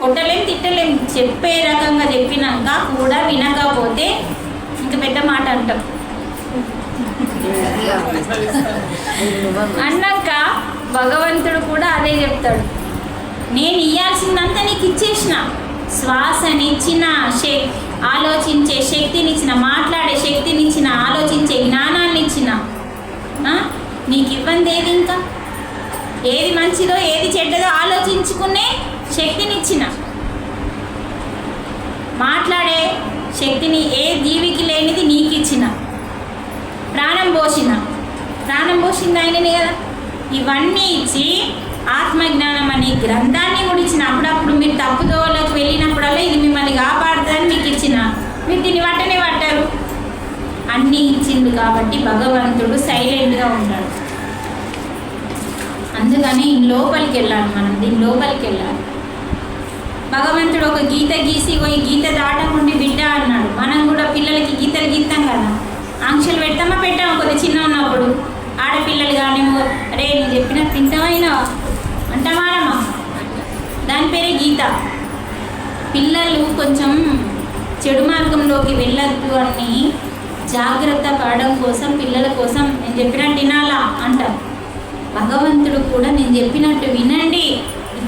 కొట్టలేం తిట్టలేం, చెప్పే రకంగా చెప్పినాక కూడా వినకపోతే ఇంక పెద్ద మాట అంటాం. అన్నాక భగవంతుడు కూడా అదే చెప్తాడు, నేను ఇయ్యాల్సిందంతా నీకు ఇచ్చేసిన, శ్వాసనిచ్చిన, ఆలోచించే శక్తినిచ్చిన, మాట్లాడే శక్తినిచ్చిన, ఆలోచించే జ్ఞానాన్ని ఇచ్చిన, నీకు ఇవ్వంది ఏది, ఇంకా ఏది మంచిదో ఏది చెడ్డదో ఆలోచించుకునే శక్తినిచ్చిన, మాట్లాడే శక్తిని ఏ జీవికి లేనిది నీకు ఇచ్చిన, ప్రాణం పోసింది ఆయననే కదా. ఇవన్నీ ఇచ్చి ఆత్మజ్ఞానం అనే గ్రంథాన్ని కూడా ఇచ్చిన. అప్పుడప్పుడు మీరు తప్పుదోవలోకి వెళ్ళినప్పుడల్లా ఇది మిమ్మల్ని కాపాడుతుందని మీకు ఇచ్చిన, మీరు దీన్ని పట్టనే పట్టారు. అన్నీ ఇచ్చింది కాబట్టి భగవంతుడు సైలెంట్గా ఉంటాడు. అందుకని లోపలికి వెళ్ళాలి, మనం దీని లోపలికి వెళ్ళాలి. భగవంతుడు ఒక గీత గీసి పోయి గీత దాటకుండా బిడ్డ అన్నాడు. మనం కూడా పిల్లలకి గీతలు గీస్తాం కదా, ఆంక్షలు పెడతామా పెట్టామా, కొద్దిగా చిన్న ఉన్నప్పుడు ఆడపిల్లలు కానీ, అరే నువ్వు చెప్పినట్టు తింటామైనా అంటామానమ్మా, దాని పేరే గీత. పిల్లలు కొంచెం చెడు మార్గంలోకి వెళ్ళద్దు అని జాగ్రత్త పడడం కోసం, పిల్లల కోసం నేను చెప్పినట్టు వినాలా అంటాం. భగవంతుడు కూడా నేను చెప్పినట్టు వినండి,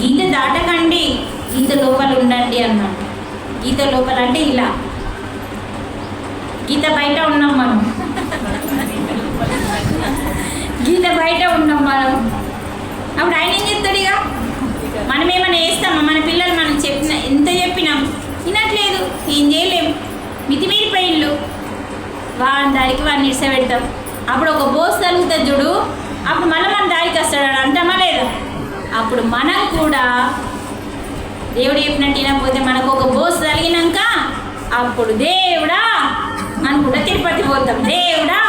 గీత దాటకండి, గీత లోపల ఉండండి అన్నాడు. గీత లోపల అంటే ఇలా, గీత బయట ఉన్నాం మనం, గీత బయట ఉన్నాం మనం. అప్పుడు ఆయన ఏం చెప్తాడు, ఇక మనం ఏమైనా వేస్తామా? మన పిల్లలు మనం చెప్పిన ఎంత చెప్పినాం వినట్లేదు, ఏం చేయలేం, మితిమీరిపోయిళ్ళు, వాని దారికి వాడిని ఇడిస పెడతాం. అప్పుడు ఒక బోస్ తలుగుతుంది చూడు, అప్పుడు మళ్ళీ మన దారికి వస్తాడు అంటామా లేదా? అప్పుడు మనం కూడా దేవుడు చెప్పినట్టు వినకపోతే మనకు ఒక బోస్ తగిలినాక అప్పుడు దేవుడా అనుకుంటా తిరుపతి పోతాం, దేవుడా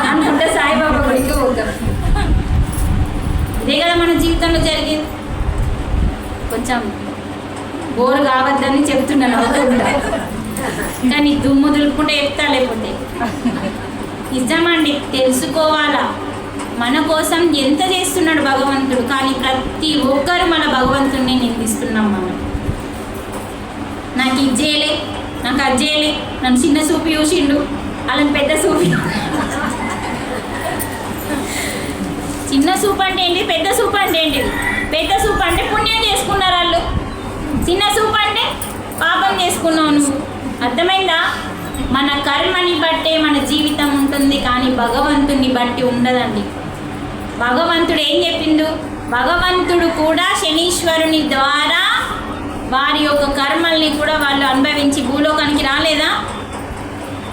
అనుకుంటా సాయిబాబా గుడికి పోతాం. ఇదే కదా మన జీవితంలో జరిగింది. కొంచెం బోరు కావద్దని చెప్తున్నాను, అవుతుంటా, కానీ దుమ్ము దులుపుకుంటే చెప్తా, లేకపోతే నిజమండి. తెలుసుకోవాలా మన కోసం ఎంత చేస్తున్నాడు భగవంతుడు, కానీ ప్రతి ఒక్కరు మన భగవంతుడిని నిందిస్తున్నాం. మనం నాకు ఇది చేయలే, నాకు అది చేయలే, నన్ను చిన్న చూపు చూసిండు, వాళ్ళని పెద్ద చూపు. చిన్న సూప్ అంటే ఏంటి, పెద్ద సూప్ అంటే ఏంటి? పెద్ద సూప్ అంటే పుణ్యం చేసుకున్నారు వాళ్ళు, చిన్న సూప్ అంటే పాపం చేసుకున్నావు నువ్వు. అర్థమైందా? మన కర్మని బట్టే మన జీవితం ఉంటుంది, కానీ భగవంతుడిని బట్టి ఉండదండి. భగవంతుడు ఏం చెప్పిండు? భగవంతుడు కూడా శనీశ్వరుని ద్వారా వారి యొక్క కర్మల్ని కూడా వాళ్ళు అనుభవించి భూలోకానికి రాలేదా?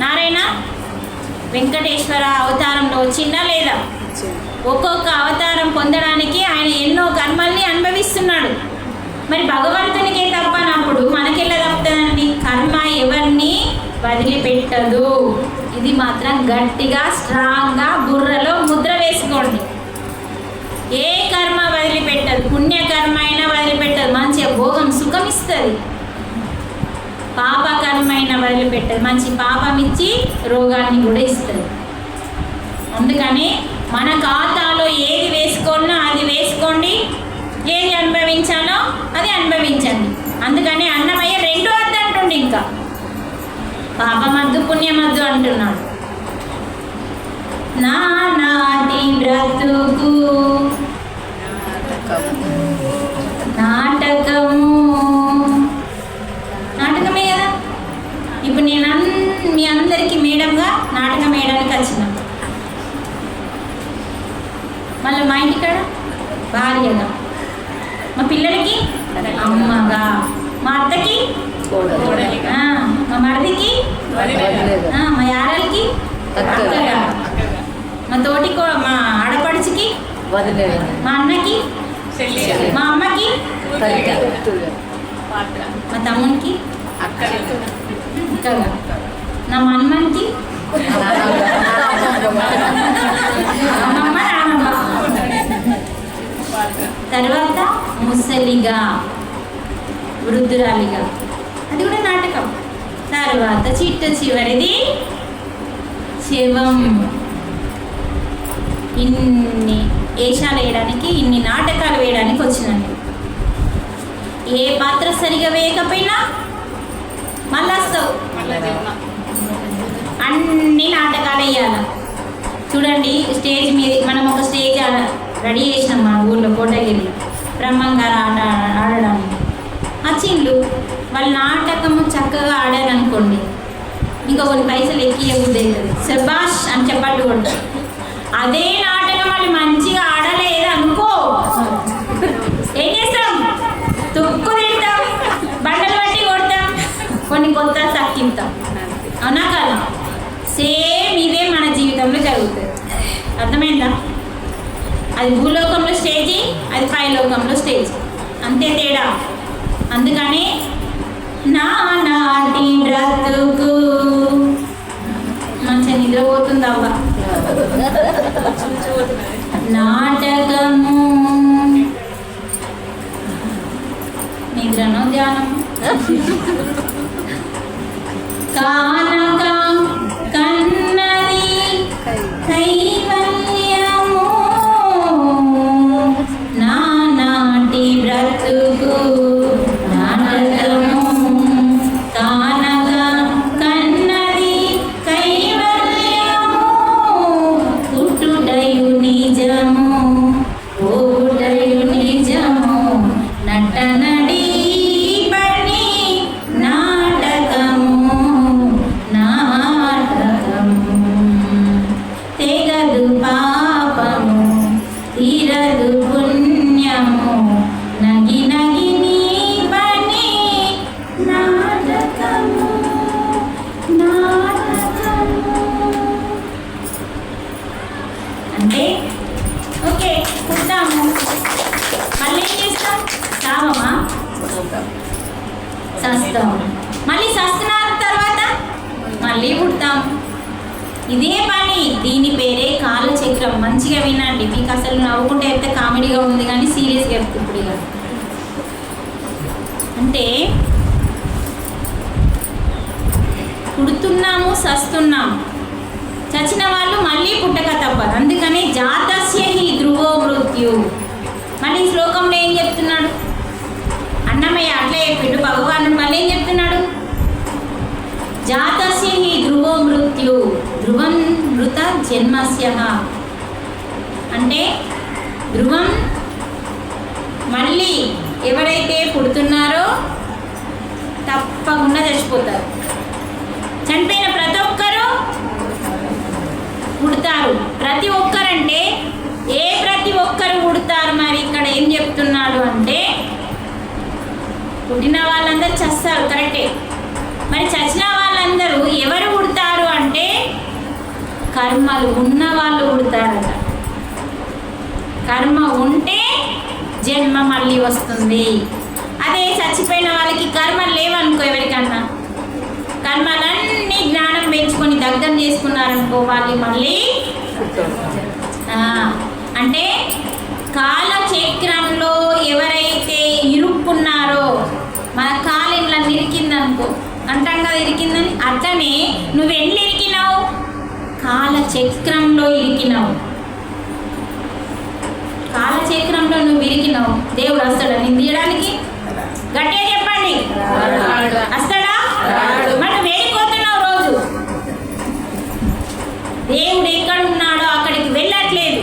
నారాయణ వెంకటేశ్వర అవతారంలో వచ్చిందా లేదా? ఒక్కొక్క అవతారం పొందడానికి ఆయన ఎన్నో కర్మల్ని అనుభవిస్తున్నాడు. మరి భగవంతునికే తప్పనప్పుడు మనకెలా తప్పుతుందండి? కర్మ ఎవరిని వదిలిపెట్టదు. ఇది మాత్రం గట్టిగా స్ట్రాంగ్గా బుర్రలో ముద్ర వేసుకోండి. ఏ కర్మ వదిలిపెట్టదు, పుణ్యకర్మ అయినా వదిలిపెట్టదు, మంచిగా భోగం సుఖం ఇస్తుంది. పాపకర్మ అయినా వదిలిపెట్టదు, మంచి పాపం ఇచ్చి రోగాన్ని కూడా ఇస్తుంది. అందుకని మన ఖాతాలో ఏది వేసుకోవాలో అది వేసుకోండి, ఏది అనుభవించాలో అది అనుభవించండి. అందుకని అన్నమయ్య రెండు వద్దు అంటుండే, ఇంకా పాపమద్దు పుణ్యమద్దు అంటున్నాడు. నా నాటి బ్రతుకు నాటకము, నాటకమే కదా. ఇప్పుడు నేను మీ అందరికీ మేడంగా నాటకం వేయడానికి వచ్చిన, మళ్ళీ మా ఇంటికాడ భార్యగా, మా పిల్లలకి అమ్మగా, మా అత్తకి, మా మరిదికి, మా యారలకి అత్తగా, మా తోటికో, మా ఆడపడుచుకి, మా అన్నకి, మా అమ్మకి, మా తమ్మునికి, అక్కగా, నా మన్మన్కి, అమ్మమ్మ నాన్నమ్మ, తర్వాత ముసలిగా, వృద్ధురాలిగా, అది కూడా నాటకం. తర్వాత చిట్ట చివరిది శవం. ఇన్ని వేషాలు వేయడానికి, ఇన్ని నాటకాలు వేయడానికి వచ్చినాను. ఏ పాత్ర సరిగా వేయకపోయినా మళ్ళీ వస్తావు. అన్ని నాటకాలు వేయాలి. చూడండి, స్టేజ్ మీద మనం ఒక స్టేజ్ రెడీ చేసినాం మా ఊళ్ళో కోటగిరిలో బ్రహ్మంగారు ఆడడానికి వచ్చిండ్రు. వాళ్ళ నాటకము చక్కగా ఆడారనుకోండి, ఇంకా కొన్ని పైసలు ఎక్కి అవుతుంది, శబాష్ అని చెప్పట్టు కూడా. అదే నాటకం వాళ్ళు మంచిగా ఆడలేదు అనుకో, ఏం చేస్తాం? తుక్కు తింటాం, బండలు బట్టి కొడతాం, కొన్ని కొత్త తక్కింతాం. అవునా కదా? సేమ్ ఇదే మన జీవితంలో జరుగుతుంది. అర్థమైందా? అది భూలోకంలో స్టేజీ, అది పైలోకంలో స్టేజ్, అంతే తేడా. అందుకని నాటి బ్రతుకు మంచిగా నిద్రపోతుంది అవ్వ. నాటకము నిద్రను ధ్యానం కానకం కన్నది కైవల్యము నాటి బ్రతుకు నాటకము కానకం కన్నది కైవల్యము పుట్టుటయు నిజము పోవుటయు నిజము నటనడి అంటే ఓకే పుట్టాము, మళ్ళీ ఏం చేస్తాం? చావమా? సస్తాం. మళ్ళీ సస్తున్న తర్వాత మళ్ళీ పుడతాం. ఇదే పని. దీని పేరే కాలచక్రం. మంచిగా వినండి. మీకు అసలు నవ్వుకుంటే అయితే కామెడీగా ఉంది, కానీ సీరియస్గా ఇప్పుడు ఇక అంటే పుడుతున్నాము, సస్తున్నాము. చచ్చిన వాళ్ళు మళ్ళీ పుట్టక తప్పదు. అందుకని జాతస్య హి ధ్రువో మృత్యు. మళ్ళీ ఈ శ్లోకంలో ఏం చెప్తున్నాడు? అన్నమయ్య అట్లే చెప్పిండు భగవానుడు. మళ్ళీ ఏం చెప్తున్నాడు? జాతస్య హి ధ్రువో మృత్యు ధ్రువం మృత జన్మస్య. అంటే ధ్రువం మళ్ళీ ఎవరైతే పుడుతున్నారో తప్పకుండా చచ్చిపోతారు. చనిపోయిన ప్రతి ఒక్కరూ పుడతారు. ప్రతి ఒక్కరంటే ప్రతి ఒక్కరు పుడతారు. మరి ఇక్కడ ఏం చెప్తున్నాడు అంటే పుట్టిన వాళ్ళందరూ చస్తారు, కరెక్టే. మరి చచ్చిన వాళ్ళందరూ ఎవరు పుడతారు అంటే కర్మలు ఉన్న వాళ్ళు పుడతారట. కర్మ ఉంటే జన్మ మళ్ళీ వస్తుంది. అదే చచ్చిపోయిన వాళ్ళకి కర్మలు లేవనుకో, ఎవరికన్నా కర్మలన్నీ జ్ఞానం పెంచుకొని దగ్ధం చేసుకున్నారనుకో, వాళ్ళు మళ్ళీ అంటే కాలచక్రంలో ఎవరైతే ఇరుక్కున్నారో, మన కాలు ఇట్లా ఇరికిందనుకో, అంటాం కదా ఇరికిందని, అట్లనే నువ్వు ఎన్ని ఇరికినావు? కాలచక్రంలో ఇరికినావు. కాలచక్రంలో నువ్వు ఇరికినావు. దేవుడు వస్తాడా నిన్ను తీయడానికి? గట్టిగా చెప్పండి, వస్తాడా? మనం వేడిపోతున్నావు రోజు. దేవుడు ఎక్కడున్నాడో అక్కడికి వెళ్ళట్లేదు.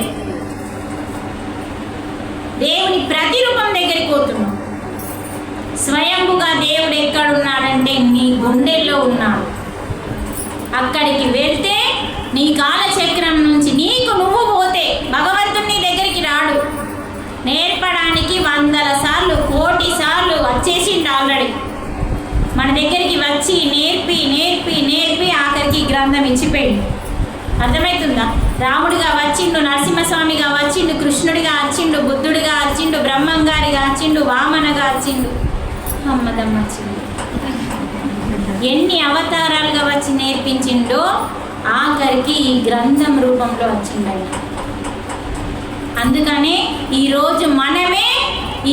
దేవుని ప్రతిరూపం దగ్గరికి పోతున్నావు. స్వయంగా దేవుడు ఎక్కడున్నాడంటే నీ గుండెల్లో ఉన్నాడు. అక్కడికి వెళ్తే నీ కాలచక్రం నుంచి నీకు నువ్వు పోతే భగవంతుడు నీ దగ్గరికి రాడు. నేర్పడానికి 100 సార్లు 1,000,000 సార్లు వచ్చేసిండు ఆల్రెడీ. మన దగ్గరికి వచ్చి నేర్పి నేర్పి నేర్పి ఆఖరికి గ్రంథం ఇచ్చిపోయింది. అర్థమవుతుందా? రాముడిగా వచ్చిండు, నరసింహస్వామిగా వచ్చిండు, కృష్ణుడిగా వచ్చిండు, బుద్ధుడిగా వచ్చిండు, బ్రహ్మంగారిగా వచ్చిండు, వామనగా వచ్చిండు, అమ్మదమ్మ వచ్చిండు. ఎన్ని అవతారాలుగా వచ్చి నేర్పించిండో ఆఖరికి ఈ గ్రంథం రూపంలో వచ్చిండయి. అందుకనే ఈరోజు మనమే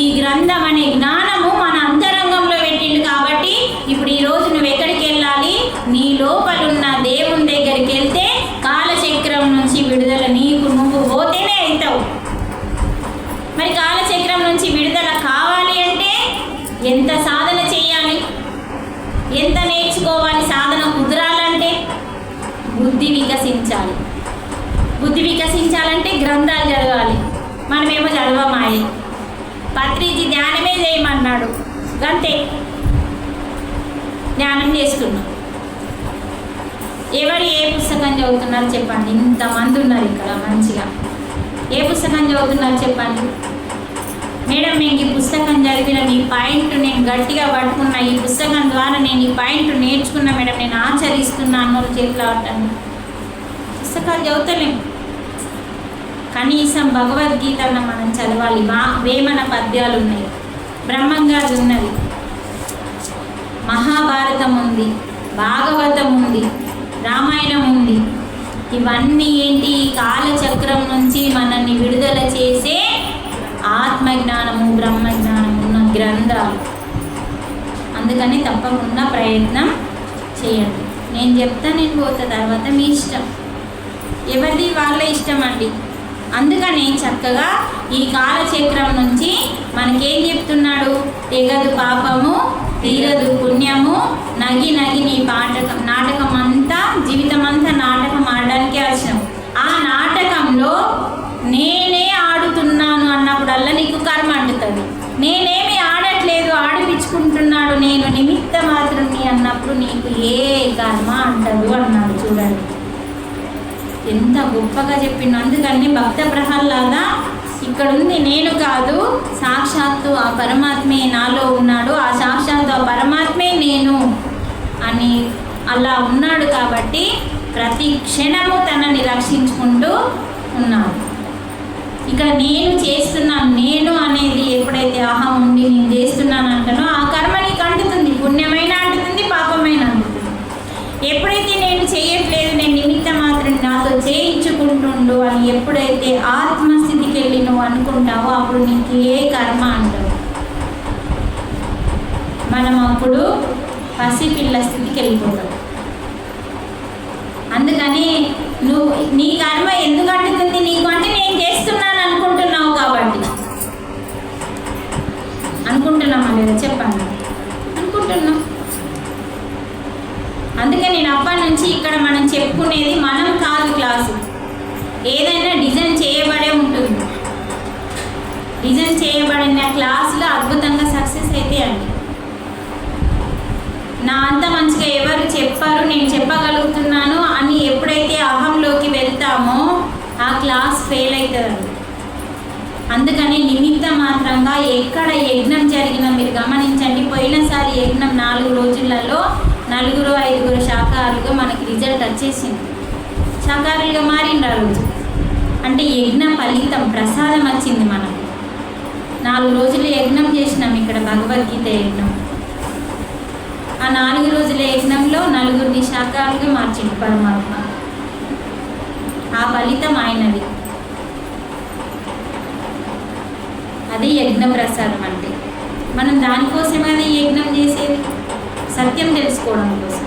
ఈ గ్రంథం అనే జ్ఞానము మన అంతరంగంలో పెట్టిండు. కాబట్టి ఇప్పుడు ఈరోజు నువ్వు ఎక్కడికి వెళ్ళాలి? నీ లోపలున్న దేవుని దగ్గరికి వెళ్తే కాలచక్రం నుంచి విడుదల నీకు నువ్వు పోతేనే అవుతావు. మరి కాలచక్రం నుంచి విడుదల కావాలి అంటే చేయాలి? ఎంత నేర్చుకోవాలి? సాధన కుదరాలంటే బుద్ధి వికసించాలి. బుద్ధి వికసించాలంటే గ్రంథాలు చదవాలి. మనమేమో చదవమాయే. పత్రిజీ ధ్యానమే చేయమన్నాడు, గంతే ధ్యానం చేస్తున్నాం. ఎవరు ఏ పుస్తకం చదువుతున్నారు చెప్పండి? ఇంతమంది ఉన్నారు ఇక్కడ మంచిగా. ఏ పుస్తకం చదువుతున్నారు చెప్పండి? మేడం నేను ఈ పుస్తకం చదివిన ఈ పాయింట్ నేను గట్టిగా పట్టుకున్నా, ఈ పుస్తకం ద్వారా నేను ఈ పాయింట్ నేర్చుకున్నా మేడం, నేను ఆచరిస్తున్నా అన్నోళ్ళు చేతిలో ఆడతాను. పుస్తకాలు చదువుతలేము. కనీసం భగవద్గీతను మనం చదవాలి. వేమన పద్యాలు ఉన్నాయి, బ్రహ్మంగారు ఉన్నది, మహాభారతం ఉంది, భాగవతం ఉంది, రామాయణం ఉంది. ఇవన్నీ ఏంటి? కాలచక్రం నుంచి మనల్ని విడుదల చేసే ఆత్మజ్ఞానము, బ్రహ్మజ్ఞానము ఉన్న గ్రంథాలు. అందుకని తప్పకుండా ప్రయత్నం చేయండి. నేను చెప్తా, నేను పోతా, తర్వాత మీ ఇష్టం, ఎవరిది వాళ్ళ ఇష్టం అండి. అందుకని చక్కగా ఈ కాలచక్రం నుంచి మనకేం చెప్తున్నాడు? తెగదు పాపము, తీరదు పుణ్యము, నగి నగి నీ నాటకం అంతా, జీవితం అంతా నాటకం ఆడడానికే వచ్చాం. ఆ నాటకంలో నేనే ఆడుతున్నాను అన్నప్పుడల్లా నీకు కర్మ అంటుతుంది. నేనేమి ఆడట్లేదు, ఆడిపించుకుంటున్నాడు, నేను నిమిత్త మాత్రుని అన్నప్పుడు నీకు ఏ కర్మ అంటదు అన్నాడు. చూడండి ఎంత గొప్పగా చెప్పిండు. అందుకని భక్త ప్రహ్లాద ఇక్కడ ఉంది, నేను కాదు, సాక్షాత్తు ఆ పరమాత్మే నాలో ఉన్నాడు, ఆ సాక్షాత్తు ఆ పరమాత్మే నేను అని అలా ఉన్నాడు. కాబట్టి ప్రతి క్షణము తనని రక్షించుకుంటూ ఉన్నాడు. ఇక్కడ నేను చేస్తున్నాను, నేను అనేది ఎప్పుడైతే అహం ఉండి నేను చేస్తున్నాను అంటానో ఆ కర్మ నీకు అంటుతుంది. పుణ్యమైన అంటుతుంది, పాపమైన అంటుతుంది. ఎప్పుడైతే నేను చేయట్లేదు, నేను నిమిత్త మాత్రం నాతో చేయించుకుంటుండు అని ఎప్పుడైతే ఆత్మస్థితికి వెళ్ళి నువ్వు అనుకుంటావో అప్పుడు నీకు ఏ కర్మ అంటావు. మనం అప్పుడు పసిపిల్ల స్థితికి వెళ్ళిపోతాం. అందుకని నువ్వు నీ కర్మ ఎందుకు అంటుతుంది నీకు అంటే నేను చేస్తున్నాను అనుకుంటున్నావు కాబట్టి. అనుకుంటున్నామా లేదా చెప్పండి? అనుకుంటున్నాం. అందుకే నేను అప్పటి నుంచి ఇక్కడ మనం చెప్పుకునేది మనం కాదు క్లాసు, ఏదైనా డిజైన్ చేయబడే ఉంటుంది. డిజైన్ చేయబడిన క్లాసులో అద్భుతంగా సక్సెస్ అయితే అండి. నా అంత మంచిగా ఎవరు చెప్పారు, నేను చెప్పగలుగుతున్నాను అని ఎప్పుడైతే అహంలోకి వెళ్తామో ఆ క్లాస్ ఫెయిల్ అవుతుందండి. అందుకని నిమిత్త మాత్రంగా ఎక్కడ యజ్ఞం జరిగినా మీరు గమనించండి. పోయినసారి యజ్ఞం 4 రోజులలో 4-5 శాకాహారులుగా మనకి రిజల్ట్ వచ్చేసింది. శాకాహారులుగా మారిండ్రు ఆ రోజు. అంటే యజ్ఞ ఫలితం ప్రసాదం వచ్చింది మనకు. 4 రోజులు యజ్ఞం చేసినాం ఇక్కడ, భగవద్గీత యజ్ఞం. ఆ 4 రోజుల యజ్ఞంలో 4 శాకాహారులుగా మార్చింది పరమాత్మ. ఆ ఫలితం ఆయనది. అది యజ్ఞ ప్రసాదం అంటే. మనం దానికోసమే అది యజ్ఞం చేసేది, సత్యం తెలుసుకోవడం కోసం.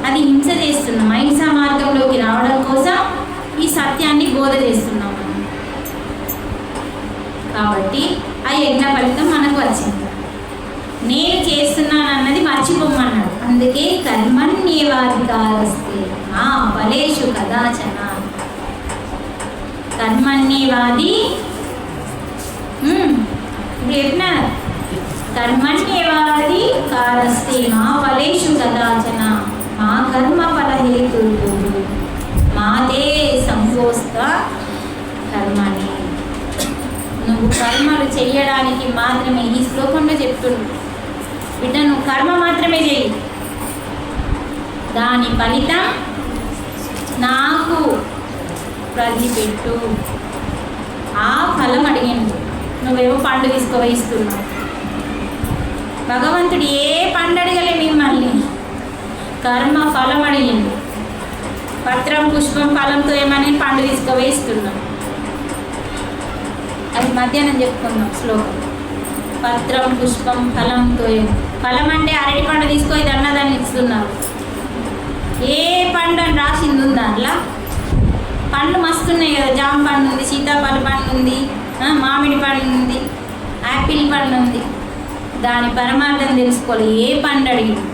అది హింస చేస్తున్నాం, అహింసా మార్గంలోకి రావడం కోసం ఈ సత్యాన్ని బోధ చేస్తున్నాం మనం. కాబట్టి ఆ యజ్ఞ ఫలితం మనకు వచ్చింది. నేను చేస్తున్నాను అన్నది మర్చిపోమన్నాడు. అందుకే కర్మణ్యేవాధికారస్తే మా ఫలేషు కదాచన. కర్మణ్యేవాది ఇప్పుడు చెప్పిన కర్మణ్యేవాధికారస్తే మా ఫలేషు కదాచన మా కర్మ ఫలహేతు మాదే సంకోస్త కర్మని. నువ్వు కర్మలు చెయ్యడానికి మాత్రమే, ఈ శ్లోకంలో చెప్తున్నావు బిడ్డ, నువ్వు కర్మ మాత్రమే చెయ్యి, దాని ఫలితం నాకు ప్రతిపెట్టు. ఆ ఫలం అడిగిండు. నువ్వేమో పండు తీసుకువయిస్తున్నావు. భగవంతుడు ఏ పండు అడగలే మిమ్మల్ని, కర్మ ఫలం అడిగిండు. పత్రం పుష్పం ఫలంతో ఏమని పండు తీసుకువయిస్తున్నాం. అది మధ్యాహ్నం చెప్పుకుందాం శ్లోకం. పత్రం పుష్పం ఫలంతో, ఫలం అంటే అరటి పండు తీసుకో ఇది అన్నదాన్ని ఇస్తున్నారు. ఏ పండు అని రాసింది ఉందా అట్లా? పండ్లు మస్తున్నాయి కదా, జామ పండు ఉంది, సీతాఫల పండు ఉంది, మామిడి పండు ఉంది, యాపిల్ పండు ఉంది. దాని పరమార్థం తెలుసుకోవాలి. ఏ పండు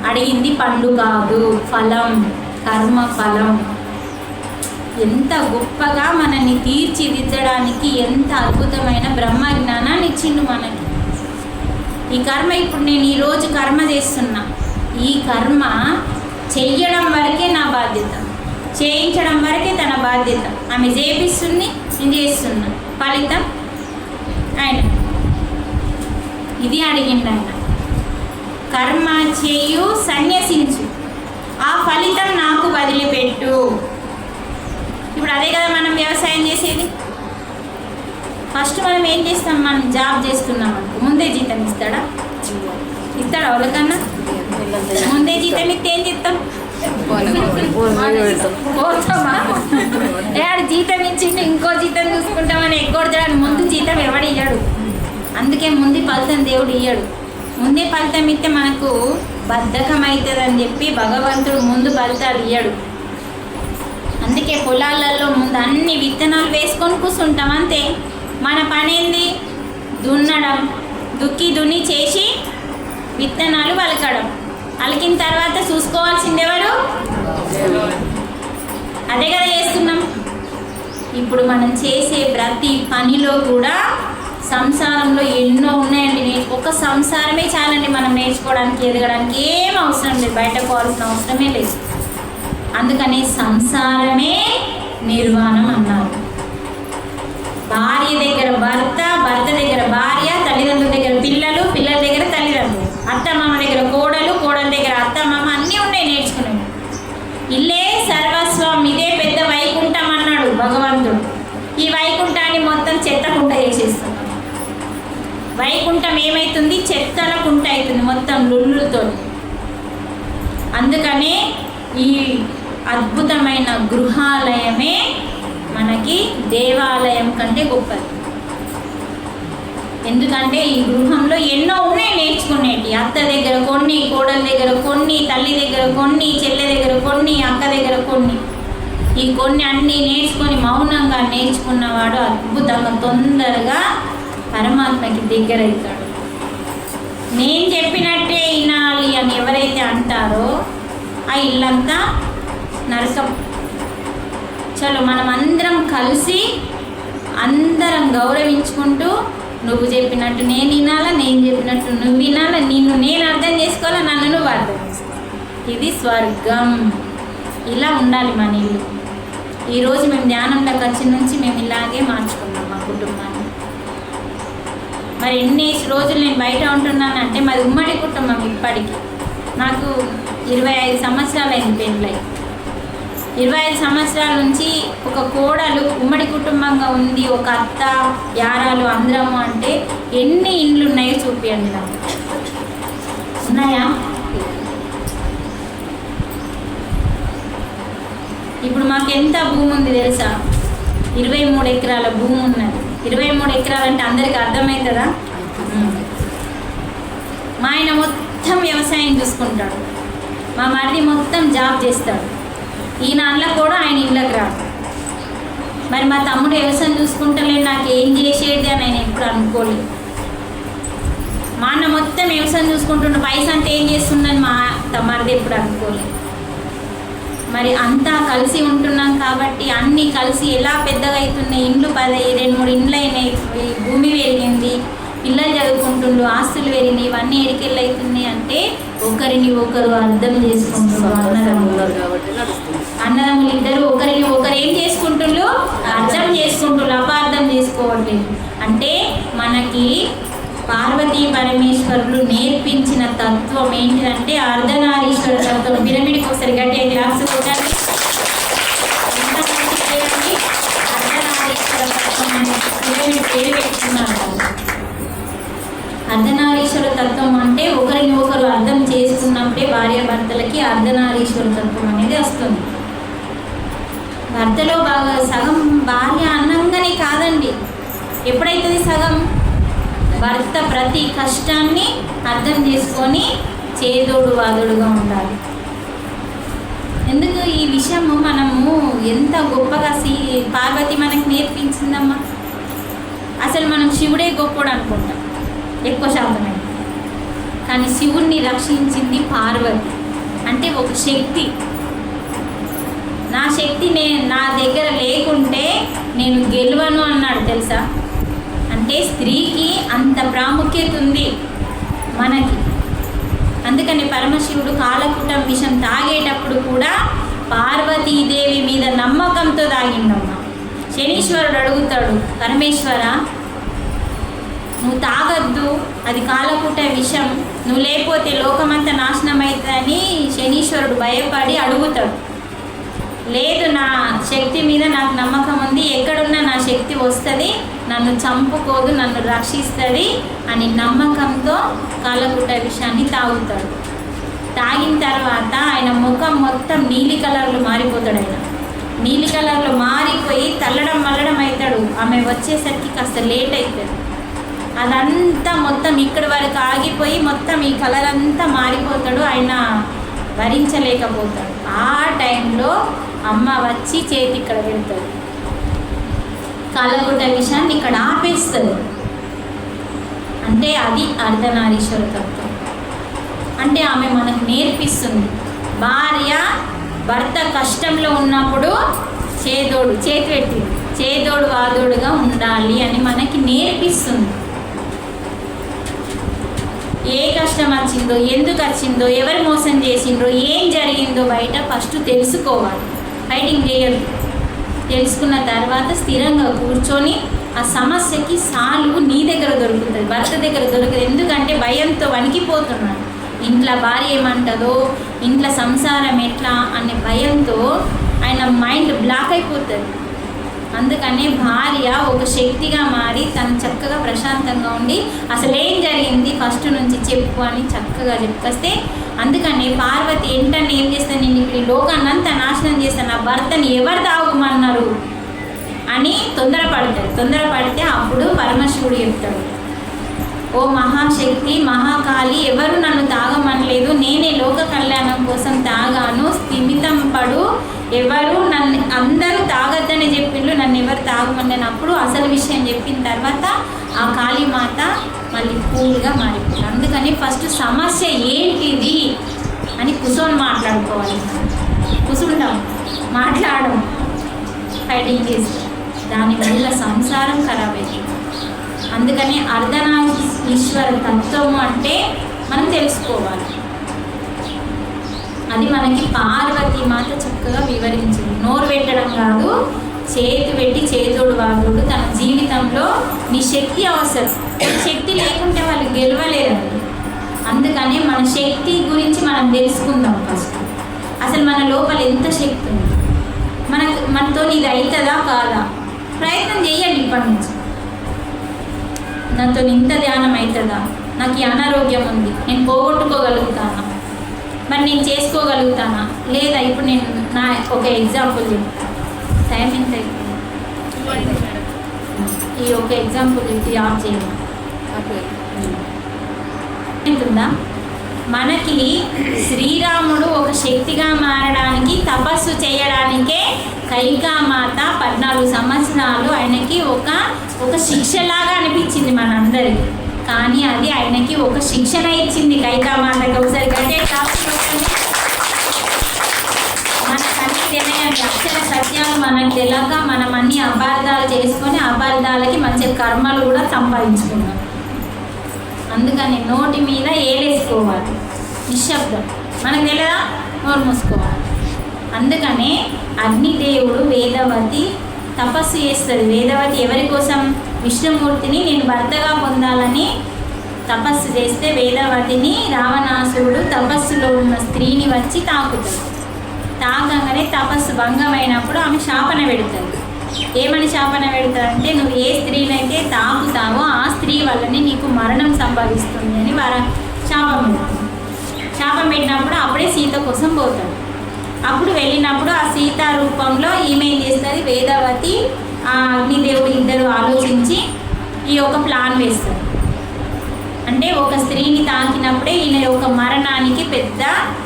అడిగింది పండు కాదు, ఫలం, కర్మ ఫలం. ఎంత గొప్పగా మనల్ని తీర్చిదిద్దడానికి ఎంత అద్భుతమైన బ్రహ్మ జ్ఞానాన్ని ఇచ్చిండు మనకి. ఈ కర్మ ఇప్పుడు నేను ఈరోజు కర్మ చేస్తున్నా, ఈ కర్మ చెయ్యడం వరకే నా బాధ్యత, చేయించడం వరకే తన బాధ్యత. ఆమె చేపిస్తుంది, నేను చేస్తున్నా, ఫలితం ఆయన. ఇది అడిగిండు ఆయన. కర్మ చేయు, సన్యసించు, ఆ ఫలితం నాకు వదిలిపెట్టు. ఇప్పుడు అదే కదా మనం వ్యవసాయం చేసేది. ఫస్ట్ మనం ఏం చేస్తాం, మనం జాబ్ చేస్తున్నాం అనుకో, ముందే జీతం ఇస్తాడా? వాళ్ళకన్నా ముందే జీతం ఇస్తే ఏం చేస్తాం? పోతామా? ఏడు జీతం ఇచ్చిండు, ఇంకో జీతం చూసుకుంటామని ఎగ్గొడతాడు. ముందు జీతం ఎవడు ఇయ్యాడు. అందుకే ముందు ఫలితం దేవుడు ఇయ్యాడు. ముందే ఫలితం ఇస్తే మనకు బద్ధకం అవుతుందని చెప్పి భగవంతుడు ముందు ఫలితాలు ఇయ్యాడు. అందుకే పొలాలలో ముందు అన్ని విత్తనాలు వేసుకొని కూర్చుంటాం అంతే. మన పని ఏంది? దున్నడం, దున్ని చేసి విత్తనాలు వలకడం. అలికిన తర్వాత చూసుకోవాల్సింది ఎవరు? అదే కదా చేస్తున్నాం. ఇప్పుడు మనం చేసే ప్రతి పనిలో కూడా సంసారంలో ఎన్నో ఉన్నాయండి. ఒక సంసారమే చాలండి మనం నేర్చుకోవడానికి, ఎదగడానికి. ఏం అవసరం లేదు, బయట పోవాల్సిన అవసరమే లేదు. అందుకని సంసారమే నిర్వాణం అన్నారు. భార్య దగ్గర భర్త, భర్త దగ్గర భార్య, తల్లిదండ్రుల దగ్గర పిల్లలు, పిల్లల దగ్గర తల్లిదండ్రులు, అత్తమామ దగ్గర కోడలు, కోడల దగ్గర అత్తమామ, అన్నీ ఉన్నాయి నేర్చుకునేవి. ఇల్లే సర్వస్వం, ఇదే పెద్ద వైకుంఠం అన్నాడు భగవంతుడు. ఈ వైకుంఠాన్ని మొత్తం చెత్తకుంట చేసేస్తున్నాం. వైకుంఠం ఏమవుతుంది? చెత్తల కుంట అవుతుంది మొత్తం లుళ్ళుతో. అందుకనే ఈ అద్భుతమైన గృహాలయమే మనకి దేవాలయం కంటే గొప్పది. ఎందుకంటే ఈ గృహంలో ఎన్నో ఉన్నాయి నేర్చుకునేటి. అత్త దగ్గర కొన్ని, కోడల దగ్గర కొన్ని, తల్లి దగ్గర కొన్ని, చెల్లె దగ్గర కొన్ని, అక్క దగ్గర కొన్ని. ఈ కొన్ని అన్నీ నేర్చుకొని మౌనంగా నేర్చుకున్నవాడు అద్భుతంగా తొందరగా పరమాత్మకి దగ్గర అవుతాడు. నేను చెప్పినట్టే వినాలి అని ఎవరైతే అంటారో ఆ ఇల్లంతా నరకం. చలో మనం అందరం కలిసి అందరం గౌరవించుకుంటూ, నువ్వు చెప్పినట్టు నేను వినాలా, నేను చెప్పినట్టు నువ్వు వినాలా, నిన్ను నేను అర్థం చేసుకోవాలా, నన్ను నువ్వు అర్థం చేసుకోవాలి. ఇది స్వర్గం. ఇలా ఉండాలి మన ఇల్లు. ఈరోజు మేము ధ్యానంలోకి వచ్చిన నుంచి మేము ఇలాగే మార్చుకున్నాం మా కుటుంబాన్ని. మరి ఎన్ని రోజులు నేను బయట ఉంటున్నానంటే మాది ఉమ్మడి కుటుంబం. ఇప్పటికీ నాకు 25 సంవత్సరాలు అయింది పెళ్ళై. 25 సంవత్సరాల నుంచి ఒక కోడలు ఉమ్మడి కుటుంబంగా ఉంది, ఒక అత్త, యారాలు అందరము. అంటే ఎన్ని ఇండ్లు ఉన్నాయో చూపించండి నాకు. ఉన్నాయా? ఇప్పుడు మాకు ఎంత భూమి ఉంది తెలుసా? 23 ఎకరాల భూమి ఉన్నది. 23 ఎకరాలు అంటే అందరికీ అర్థమవుతుందా? మా ఆయన మొత్తం వ్యవసాయం చూసుకుంటాడు, మా మరిది మొత్తం జాబ్ చేస్తాడు. ఈయన అందులో కూడా ఆయన ఇళ్ళకి రాడు. మరి మా తమ్ముడు వ్యవసాయం చూసుకుంటలే, నాకు ఏం చేసేది అని ఆయన ఎప్పుడు అనుకోలేదు. మా అన్న మొత్తం వ్యవసాయం చూసుకుంటుండే, పైసా అంటే ఏం చేస్తుందని మా తమ్ముడిది ఎప్పుడు అనుకోలేదు. మరి అంతా కలిసి ఉంటున్నాం కాబట్టి అన్నీ కలిసి ఎలా పెద్దగా అవుతున్నాయి. ఇండ్లు 2-3 ఇండ్లు అయినాయి, భూమి పెరిగింది, పిల్లలు చదువుకుంటుండ్రు, ఆస్తులు పెరిగినాయి. ఇవన్నీ ఎడికెళ్ళి అవుతున్నాయి అంటే ఒకరిని ఒకరు అర్థం చేసుకుంటున్నారు. అన్నదమ్ములు ఇద్దరు ఒకరిని ఒకరు ఏం చేసుకుంటుండ్రు? అర్థం చేసుకుంటుండ్రు, అపార్థం చేసుకోవట్లేదు. అంటే మనకి పార్వతీ పరమేశ్వరులు నేర్పించిన తత్వం ఏంటిదంటే అర్ధనారీశ్వర తత్వం. పిరమిడ్కి ఒకసారి గట్టి అయితే రాసుకోవడానికి అర్ధనారీశ్వర తత్వం అనే పిరమిడ్ పేరు పెట్టుకున్నారు. అర్ధనారీశ్వర తత్వం అంటే ఒకరిని ఒకరు అర్థం చేసుకున్నప్పుడే భార్యాభర్తలకి అర్ధనారీశ్వర తత్వం అనేది వస్తుంది. భర్తలో బాగా సగం భార్య అన్నంగానే కాదండి. ఎప్పుడైతుంది సగం? భర్త ప్రతి కష్టాన్ని అర్థం చేసుకొని చేదోడు వాదోడుగా ఉండాలి. ఎందుకు ఈ విషయము మనము ఎంత గొప్పగా పార్వతి మనకు నేర్పించిందమ్మా. అసలు మనం శివుడే గొప్పడు అనుకుంటాం ఎక్కువ శాతమే. కానీ శివుణ్ణి రక్షించింది పార్వతి. అంటే ఒక శక్తి. నా శక్తి నా దగ్గర లేకుంటే నేను గెలవను అన్నాడు తెలుసా. అంటే స్త్రీకి అంత ప్రాముఖ్యత ఉంది మనకి. అందుకని పరమశివుడు కాలకూటం విషం తాగేటప్పుడు కూడా పార్వతీదేవి మీద నమ్మకంతో తాగిండమ్మా. శనీశ్వరుడు అడుగుతాడు, పరమేశ్వర నువ్వు తాగద్దు, అది కాలకూట విషం, నువ్వు లేకపోతే లోకమంతా నాశనం అవుతుందని శనీశ్వరుడు భయపడి అడుగుతాడు. లేదు, నా శక్తి మీద నాకు నమ్మకం ఉంది, ఎక్కడున్నా నా శక్తి వస్తుంది, నన్ను చంపుకోదు, నన్ను రక్షిస్తుంది అని నమ్మకంతో కాలకూట విషయాన్ని తాగుతాడు. తాగిన తర్వాత ఆయన ముఖం మొత్తం నీలి కలర్లో మారిపోతాడు. ఆయన నీలి కలర్లో మారిపోయి తల్లడం మల్లడం అవుతాడు. ఆమె వచ్చేసరికి కాస్త లేట్ అవుతుంది. అదంతా మొత్తం ఇక్కడి వరకు ఆగిపోయి మొత్తం ఈ కలర్ అంతా మారిపోతాడు. ఆయన భరించలేకపోతాడు. ఆ టైంలో అమ్మ వచ్చి చేతి ఇక్కడ పెడతాడు, కాలకూట విషయాన్ని ఇక్కడ ఆపేస్తుంది. అంటే అది అర్ధనారీశ్వర తత్వం. అంటే ఆమె మనకు నేర్పిస్తుంది, భార్య భర్త కష్టంలో ఉన్నప్పుడు చేతి పెట్టి చేదోడు వాదోడుగా ఉండాలి అని మనకి నేర్పిస్తుంది. ఏ కష్టం వచ్చిందో, ఎందుకు వచ్చిందో, ఎవరు మోసం చేసిండ్రో, ఏం జరిగిందో బయట ఫస్ట్ తెలుసుకోవాలి. ఫైటింగ్ చేయదు. తెలుసుకున్న తర్వాత స్థిరంగా కూర్చొని ఆ సమస్యకి సాల్వ్ నీ దగ్గర దొరుకుతుంది, భర్త దగ్గర దొరకదు. ఎందుకంటే భయంతో వణికిపోతున్నాడు. ఇంట్లో భార్య ఏమంటుందో, ఇంట్లో సంసారం ఎట్లా అనే భయంతో ఆయన మైండ్ బ్లాక్ అయిపోతుంది. అందుకనే భార్య ఒక శక్తిగా మారి తను చక్కగా ప్రశాంతంగా ఉండి అసలు ఏం జరిగింది ఫస్ట్ నుంచి చెప్పు అని చక్కగా చెప్పేస్తే, అందుకని పార్వతి ఏంటని ఏం చేస్తాను, నేను ఇప్పుడు ఈ లోకాన్ని అంతా నాశనం చేస్తాను, నా భర్తని ఎవరు తాగుమన్నారు అని తొందరపడితే అప్పుడు పరమశివుడు చెప్తాడు, ఓ మహాశక్తి మహాకాళి, ఎవరు నన్ను తాగమనలేదు, నేనే లోక కళ్యాణం కోసం తాగాను, స్థిమితం పడు, ఎవరు నన్ను అందరూ తాగద్దని చెప్పిండ్రు, నన్ను ఎవరు తాగమన్నప్పుడు అసలు విషయం చెప్పిన తర్వాత ఆ కాళీమాత మళ్ళీ కూల్గా మారిపోతుంది. అందుకని ఫస్ట్ సమస్య ఏంటిది అని కూర్చొని మాట్లాడుకోవాలి. కూర్చుంటాం, మాట్లాడడం, ఫైటింగ్ చేస్తాం, దానివల్ల సంసారం ఖరాబ్ అవుతుంది. అందుకని అర్ధనారీశ్వర తత్వము అంటే మనం తెలుసుకోవాలి. అది మనకి పార్వతీ మాత చక్కగా వివరించింది. నోరు పెట్టడం కాదు, చేతి పెట్టి చేతోడు వాగుడు. తన జీవితంలో నీ శక్తి అవసరం, శక్తి లేకుంటే వాళ్ళు గెలవలేరండి. అందుకని మన శక్తి గురించి మనం తెలుసుకుందాం ఫస్ట్. అసలు మన లోపల ఎంత శక్తి ఉంది, మనతో ఇది అవుతుందా కాదా ప్రయత్నం చేయండి. ఇప్పటి నుంచి నాతో ఇంత ధ్యానం అవుతుందా, నాకు ఈ అనారోగ్యం ఉంది, నేను పోగొట్టుకోగలుగుతానా, మరి నేను చేసుకోగలుగుతానా లేదా. ఇప్పుడు నేను నా ఒక ఎగ్జాంపుల్ టైం ఎంత ఈ ఒక ఎగ్జాంపుల్ చెప్పి ఆఫ్ చేయండి. ఎంతుందా మనకి శ్రీరాముడు ఒక శక్తిగా మారడానికి తపస్సు చేయడానికే కైకామాత 14 సంవత్సరాలు ఆయనకి ఒక శిక్షలాగా అనిపించింది మనందరికీ. కానీ అది ఆయనకి ఒక శిక్షణ ఇచ్చింది కైకామాతకి. ఒకసారి గట్టే మనకన్నీ తెలియని అక్షర సత్యాలు మనకు తెలియక మనం అన్ని అపార్థాలు చేసుకొని అపార్థాలకి మంచి కర్మలు కూడా సంపాదించుకున్నాం. అందుకని నోటి మీద ఏలేసుకోవాలి, నిశ్శబ్దం. మనకు తెలియదా, నోరు మూసుకోవాలి. అందుకనే అగ్నిదేవుడు వేదవతి తపస్సు చేస్తుంది. వేదవతి ఎవరి కోసం, విష్ణుమూర్తిని నేను భర్తగా పొందాలని తపస్సు చేస్తే వేదవతిని రావణాసురుడు తపస్సులో ఉన్న స్త్రీని వచ్చి తాకుతాడు. తాకంగానే తపస్సు భంగమైనప్పుడు ఆమె శాపన పెడతాడు. ఏమని శాపన పెడతారంటే, నువ్వు ఏ స్త్రీనైతే తాకుతావో ఆ స్త్రీ వల్లనే నీకు మరణం సంభవిస్తుంది అని శాపం పెడతాడు. శాపం పెట్టినప్పుడు అప్పుడే సీత కోసం పోతాడు. అప్పుడు వెళ్ళినప్పుడు ఆ సీతా రూపంలో ఈమె ఏం చేస్తుంది, వేదవతి ఆ అగ్నిదేవుడు ఇద్దరు ఆలోచించి ఈ ఒక ప్లాన్ వేస్తారు. అంటే ఒక స్త్రీని తాకినప్పుడే ఈయన ఒక మరణానికి పెద్ద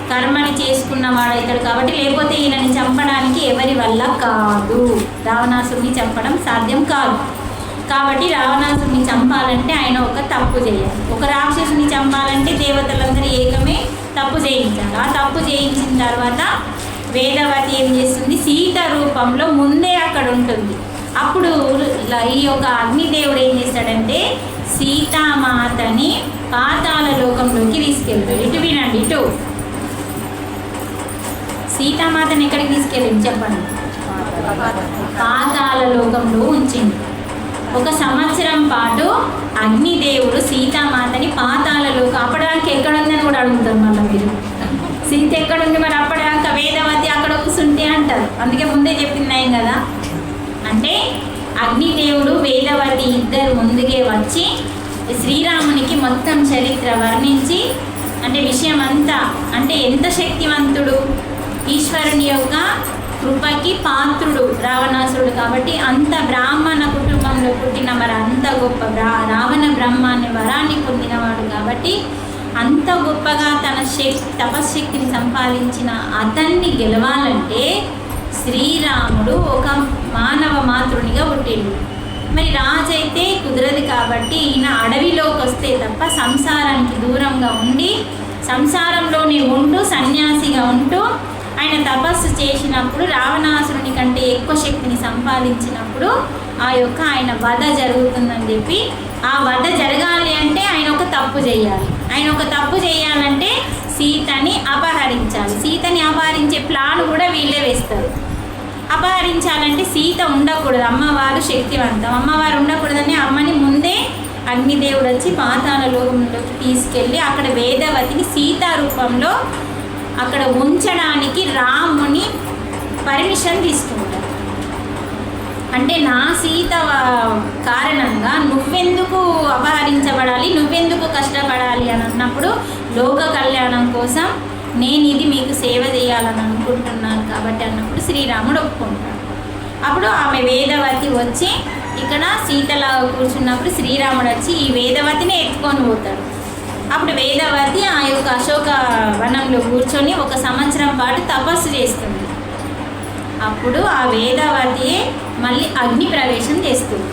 కర్మని చేసుకున్న వాడవుతాడు కాబట్టి, లేకపోతే ఈయనని చంపడానికి ఎవరి వల్ల కాదు, రావణాసురుని చంపడం సాధ్యం కాదు. కాబట్టి రావణాసురుని చంపాలంటే ఆయన ఒక తప్పు చేయాలి. ఒక రాక్షసుని చంపాలంటే దేవతలందరూ ఏకమే తప్పు చేయించాలి. ఆ తప్పు చేయించిన తర్వాత వేదవతి ఏం చేస్తుంది, సీత రూపంలో ముందే అక్కడ ఉంటుంది. అప్పుడు ఈ యొక్క అగ్నిదేవుడు ఏం చేస్తాడంటే సీతామాతని పాతాళ లోకంలోకి తీసుకెళ్తాడు. ఇటు వినండి, ఇటు సీతామాతని ఎక్కడికి తీసుకెళ్ళింది చెప్పండి? పాతాళ లోకంలో ఉంచింది. 1 సంవత్సరం పాటు అగ్నిదేవుడు సీతామాతని పాతాళ లోకం, అప్పటిదాకా ఎక్కడుందని కూడా అడుగుతారు మళ్ళీ మీరు. సీత ఎక్కడుంది మరి అప్పటిదాకా? వేదవతి అక్కడ కూర్చుంటే అంటారు. అందుకే ముందే చెప్పింది కదా. అంటే అగ్నిదేవుడు వేదవతి ఇద్దరు ముందుకే వచ్చి శ్రీరామునికి మొత్తం చరిత్ర వర్ణించి, అంటే విషయం అంతా, అంటే ఎంత శక్తివంతుడు, ఈశ్వరుని యొక్క కృపకి పాత్రుడు రావణాసురుడు. కాబట్టి అంత బ్రాహ్మణ కుటుంబంలో పుట్టిన మరి అంత గొప్ప రావణ బ్రహ్మాన్ని వరాన్ని పొందినవాడు. కాబట్టి అంత గొప్పగా తన తపశ్శక్తిని సంపాదించిన అతన్ని గెలవాలంటే శ్రీరాముడు ఒక మానవ మాతృనిగా పుట్టిండు. మరి రాజు అయితే కుదరదు కాబట్టి ఈయన అడవిలోకి వస్తే తప్ప సంసారానికి దూరంగా ఉండి సంసారంలోనే ఉంటూ సన్యాసిగా ఉంటూ ఆయన తపస్సు చేసినప్పుడు రావణాసురుని కంటే ఎక్కువ శక్తిని సంపాదించినప్పుడు ఆ యొక్క ఆయన వధ జరుగుతుందని చెప్పి, ఆ వధ జరగాలి అంటే ఆయన ఒక తప్పు చేయాలి. ఆయన ఒక తప్పు చేయాలంటే సీతని అపహరించాలి. సీతని అపహరించే ప్లాన్ కూడా వీళ్ళే వేస్తారు. అపహరించాలంటే సీత ఉండకూడదు, అమ్మవారు శక్తివంతం, అమ్మవారు ఉండకూడదని అమ్మని ముందే అగ్నిదేవుడు వచ్చి పాతాళ లోకంలోకి తీసుకెళ్ళి అక్కడ వేదవతిని సీతా రూపంలో అక్కడ ఉంచడానికి రాముని పర్మిషన్ తీసుకుంటారు. అంటే నా సీత కారణంగా నువ్వెందుకు అపహరించబడాలి, నువ్వెందుకు కష్టపడాలి అని అన్నప్పుడు లోక కళ్యాణం కోసం నేను ఇది మీకు సేవ చేయాలని అనుకుంటున్నాను కాబట్టి అన్నప్పుడు శ్రీరాముడు ఒప్పుకుంటాడు. అప్పుడు ఆమె వేదవతి వచ్చి ఇక్కడ సీతలా కూర్చున్నప్పుడు శ్రీరాముడు వచ్చి ఈ వేదవతిని ఎత్తుకొని పోతాడు. అప్పుడు వేదవతి ఆ యొక్క అశోక వనంలో కూర్చొని 1 సంవత్సరం పాటు తపస్సు చేస్తుంది. అప్పుడు ఆ వేదవతి మళ్ళీ అగ్ని ప్రవేశం చేస్తుంది.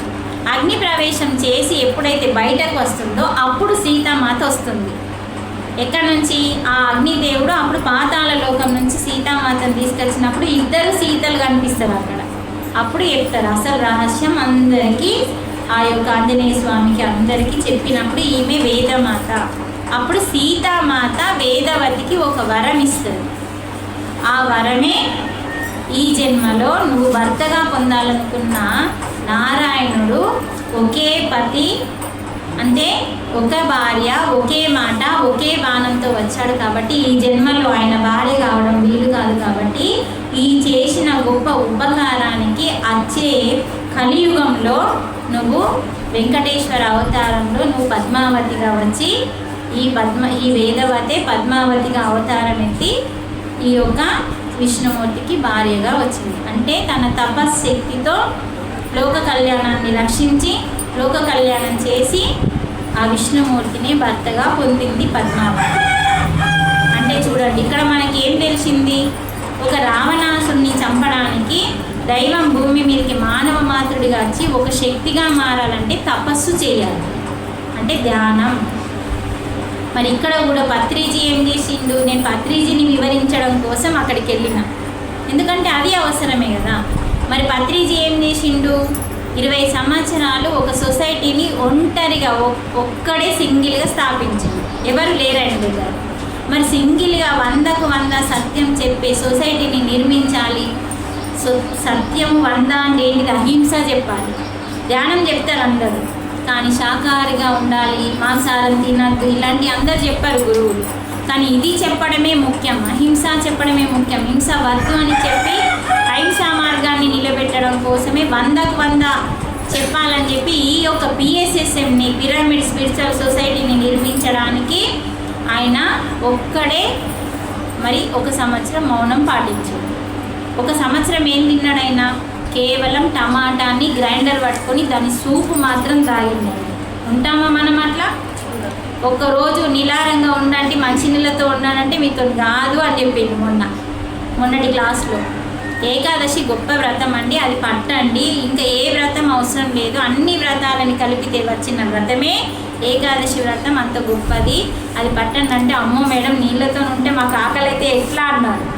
అగ్ని ప్రవేశం చేసి ఎప్పుడైతే బయటకు వస్తుందో అప్పుడు సీతామాత వస్తుంది. ఎక్కడి నుంచి? ఆ అగ్నిదేవుడు అప్పుడు పాతాళ లోకం నుంచి సీతామాతను తీసుకొచ్చినప్పుడు 2 సీతలు కనిపిస్తారు అక్కడ. అప్పుడు చెప్తారు అసలు రహస్యం అందరికీ, ఆ యొక్క ఆంజనేయ స్వామికి అందరికీ చెప్పినప్పుడు ఈమె వేదమాత. అప్పుడు సీతామాత వేదవతికి ఒక వరం ఇస్తుంది. ఆ వరమే ఈ జన్మలో నువ్వు భర్తగా పొందాలనుకున్న నారాయణుడు ఒకే పతి, అంటే ఒక భార్య, ఒకే మాట, ఒకే బాణంతో వచ్చాడు కాబట్టి ఈ జన్మలో ఆయన భార్య కావడం వీలు కాదు. కాబట్టి ఈ చేసిన గొప్ప ఉపకారానికి వచ్చే కలియుగంలో నువ్వు వెంకటేశ్వర అవతారంలో నువ్వు పద్మావతిగా వచ్చి ఈ వేదవతే పద్మావతిగా అవతారం ఎత్తి ఈ యొక్క విష్ణుమూర్తికి భార్యగా వచ్చింది. అంటే తన తపశ్శక్తితో లోక కళ్యాణాన్ని రక్షించి లోక కళ్యాణం చేసి ఆ విష్ణుమూర్తిని భర్తగా పొందింది పద్మావతి. అంటే చూడండి ఇక్కడ మనకి ఏం తెలిసింది, ఒక రావణాసురుని చంపడానికి దైవం భూమి మీదకి మానవ మాతృడిగా వచ్చి ఒక శక్తిగా మారాలంటే తపస్సు చేయాలి, అంటే ధ్యానం. మరి ఇక్కడ కూడా పత్రిజీ ఏం చేసిండు, నేను పత్రిజీని వివరించడం కోసం అక్కడికి వెళ్ళిన, ఎందుకంటే అది అవసరమే కదా. మరి పత్రిజీ ఏం చేసిండు, 20 సంవత్సరాలు ఒక సొసైటీని ఒంటరిగా ఒక్కడే సింగిల్గా స్థాపించింది, ఎవరు లేరండి దగ్గర. మరి సింగిల్గా 100కు 100 సత్యం చెప్పే సొసైటీని నిర్మించాలి. సత్యం 100 అంటే ఏంటిది, అహింస చెప్పాలి. ధ్యానం చెప్తారు అందరూ, కానీ శాకాహారిగా ఉండాలి, మాంసాహారం తినద్దు, ఇలాంటి అందరు చెప్పారు గురువులు. కానీ ఇది చెప్పడమే ముఖ్యం, అహింస చెప్పడమే ముఖ్యం. హింస వద్దు అని చెప్పి అహింసా మార్గాన్ని నిలబెట్టడం కోసమే 100కు 100 చెప్పాలని చెప్పి ఈ యొక్క పిఎస్ఎస్ఎంని, పిరమిడ్ స్పిరిచువల్ సొసైటీని నిర్మించడానికి ఆయన ఒక్కడే మరి 1 సంవత్సరం మౌనం పాటించాడు. 1 సంవత్సరం ఏం తిన్నాడు ఆయన, కేవలం టమాటాని గ్రైండర్ పట్టుకొని దాని సూపు మాత్రం తాగింది. ఉంటామా మనం అట్లా? ఒక్కరోజు నిలారంగా ఉండండి, మంచినీళ్ళతో ఉండాలంటే మీతో కాదు అని చెప్పింది మొన్నటి క్లాస్లో. ఏకాదశి గొప్ప వ్రతం అండి, అది పట్టండి. ఇంకా ఏ వ్రతం అవసరం లేదు, అన్ని వ్రతాలని కలిపితే వచ్చిన వ్రతమే ఏకాదశి వ్రతం, అంత గొప్పది. అది పట్టండి అంటే, అమ్మో మేడం నీళ్ళతో ఉంటే మాకు ఆకలి అయితే ఎట్లా అన్నారు.